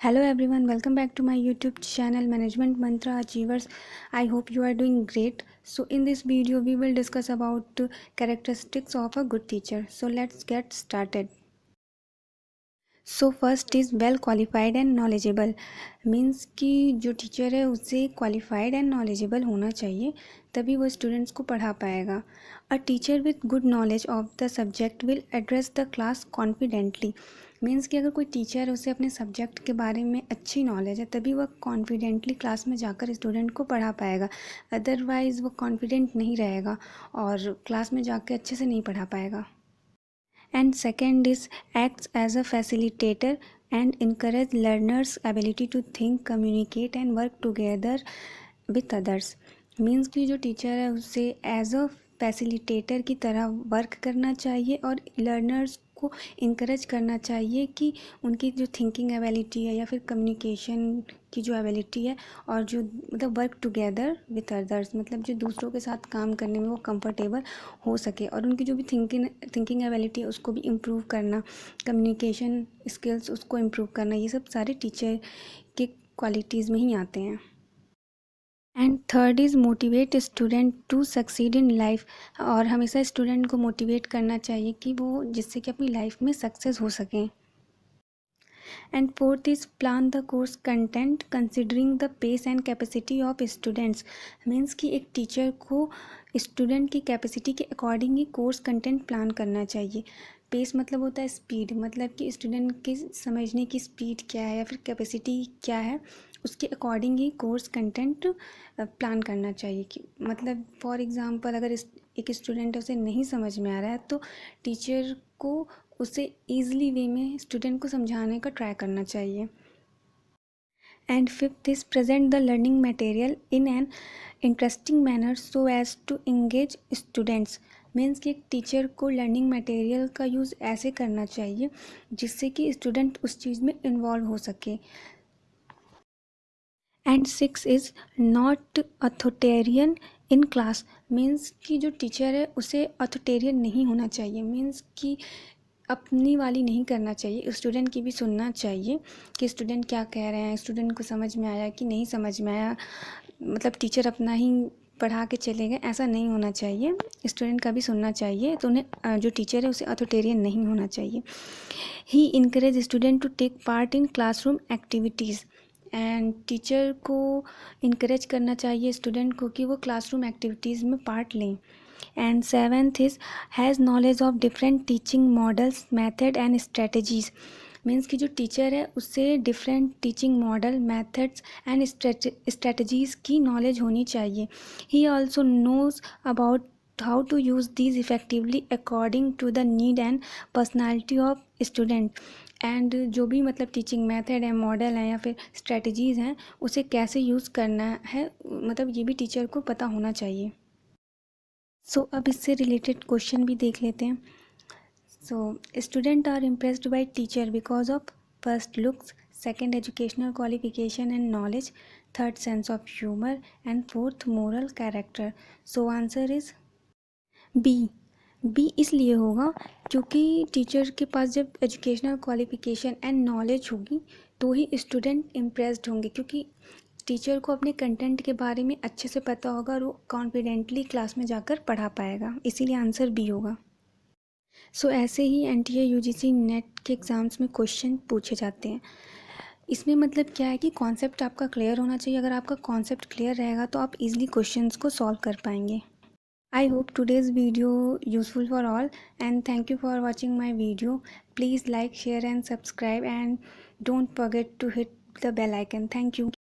Hello everyone, welcome back to my YouTube channel Management Mantra Achievers. I hope you are doing great. So in this video we will discuss about characteristics of a good teacher. So let's get started. So first is well qualified and knowledgeable means कि जो teacher है उसे qualified and knowledgeable होना चाहिए, तभी वो students को पढ़ा पाएगा. A teacher with good knowledge of the subject will address the class confidently. Means कि अगर कोई टीचर उसे अपने सब्जेक्ट के बारे में अच्छी नॉलेज है तभी वह कॉन्फिडेंटली क्लास में जाकर स्टूडेंट को पढ़ा पाएगा. अदरवाइज़ वो कॉन्फिडेंट नहीं रहेगा और क्लास में जाकर अच्छे से नहीं पढ़ा पाएगा. And second is acts as a facilitator and encourage learners ability to think, communicate and work together with others. Means कि जो टीचर है उसे एज अ फैसिलिटेटर की तरह वर्क करना चाहिए और लर्नर्स को इनकरेज करना चाहिए कि उनकी जो थिंकिंग एबिलिटी है या फिर कम्युनिकेशन की जो एबिलिटी है और जो मतलब वर्क टुगेदर विथ अदर्स, मतलब जो दूसरों के साथ काम करने में वो कंफर्टेबल हो सके और उनकी जो भी थिंकिंग एबिलिटी है उसको भी इम्प्रूव करना, कम्युनिकेशन स्किल्स उसको इम्प्रूव करना, ये सब सारे टीचर के क्वालिटीज़ में ही आते हैं. And third is motivate student to succeed in life. और हमेशा स्टूडेंट को मोटिवेट करना चाहिए कि वो जिससे कि अपनी लाइफ में सक्सेस हो सकें. And fourth is plan the course content considering the pace and capacity of students. Means कि एक टीचर को स्टूडेंट की कैपेसिटी के अकॉर्डिंग ही कोर्स कंटेंट प्लान करना चाहिए. पेस मतलब होता है स्पीड, मतलब कि स्टूडेंट की समझने की स्पीड क्या है या फिर कैपेसिटी क्या है, उसके अकॉर्डिंग ही कोर्स कंटेंट प्लान करना चाहिए. कि मतलब फॉर एग्ज़ाम्पल अगर एक स्टूडेंट है उसे नहीं समझ में आ रहा है तो टीचर को उसे ईज़िली वे में स्टूडेंट को समझाने का ट्राई करना चाहिए. And fifth is present the learning material in an interesting manner so as to engage students. Means कि एक टीचर को लर्निंग मटेरियल का यूज़ ऐसे करना चाहिए जिससे कि स्टूडेंट उस चीज़ में इन्वॉल्व हो सके. And six is not authoritarian in class. Means कि जो टीचर है उसे अथॉरिटेरियन नहीं होना चाहिए. मीन्स कि अपनी वाली नहीं करना चाहिए, स्टूडेंट की भी सुनना चाहिए कि स्टूडेंट क्या कह रहे हैं, स्टूडेंट को समझ में आया कि नहीं समझ में आया, मतलब टीचर अपना ही पढ़ा के चले गए, ऐसा नहीं होना चाहिए. स्टूडेंट का भी सुनना चाहिए. तो उन्हें जो टीचर है उसे अथॉरिटेरियन नहीं होना चाहिए. He encourage student to take part in classroom activities. And teacher को इनकरेज करना चाहिए स्टूडेंट को कि वो क्लासरूम एक्टिविटीज़ में पार्ट लें. And seventh is has knowledge of different teaching models, method and strategies. Means कि जो टीचर है उससे different teaching model, methods and strategies की नॉलेज होनी चाहिए. He also knows about how to use these effectively according to the need and personality of student. And जो भी मतलब टीचिंग मेथड है, मॉडल है या फिर स्ट्रेटजीज़ हैं, उसे कैसे यूज़ करना है, मतलब ये भी टीचर को पता होना चाहिए. सो अब इससे रिलेटेड क्वेश्चन भी देख लेते हैं. So student are impressed by teacher because of first looks, second educational qualification and knowledge, third sense of humour and fourth moral character. So answer is B. B इसलिए होगा क्योंकि टीचर के पास जब educational qualification and knowledge होगी तो ही student impressed होंगे, क्योंकि teacher को अपने कंटेंट के बारे में अच्छे से पता होगा और वो कॉन्फिडेंटली क्लास में जाकर पढ़ा पाएगा. इसीलिए आंसर बी होगा. सो ऐसे ही एनटीए यूजीसी नेट के एग्ज़ाम्स में क्वेश्चन पूछे जाते हैं. इसमें मतलब क्या है कि कॉन्सेप्ट आपका क्लियर होना चाहिए. अगर आपका कॉन्सेप्ट क्लियर रहेगा तो आप इजीली क्वेश्चंस को सॉल्व कर पाएंगे. I hope today's video useful for all, and thank you for watching my video. Please like, share and subscribe, and don't forget to hit the bell icon. Thank you.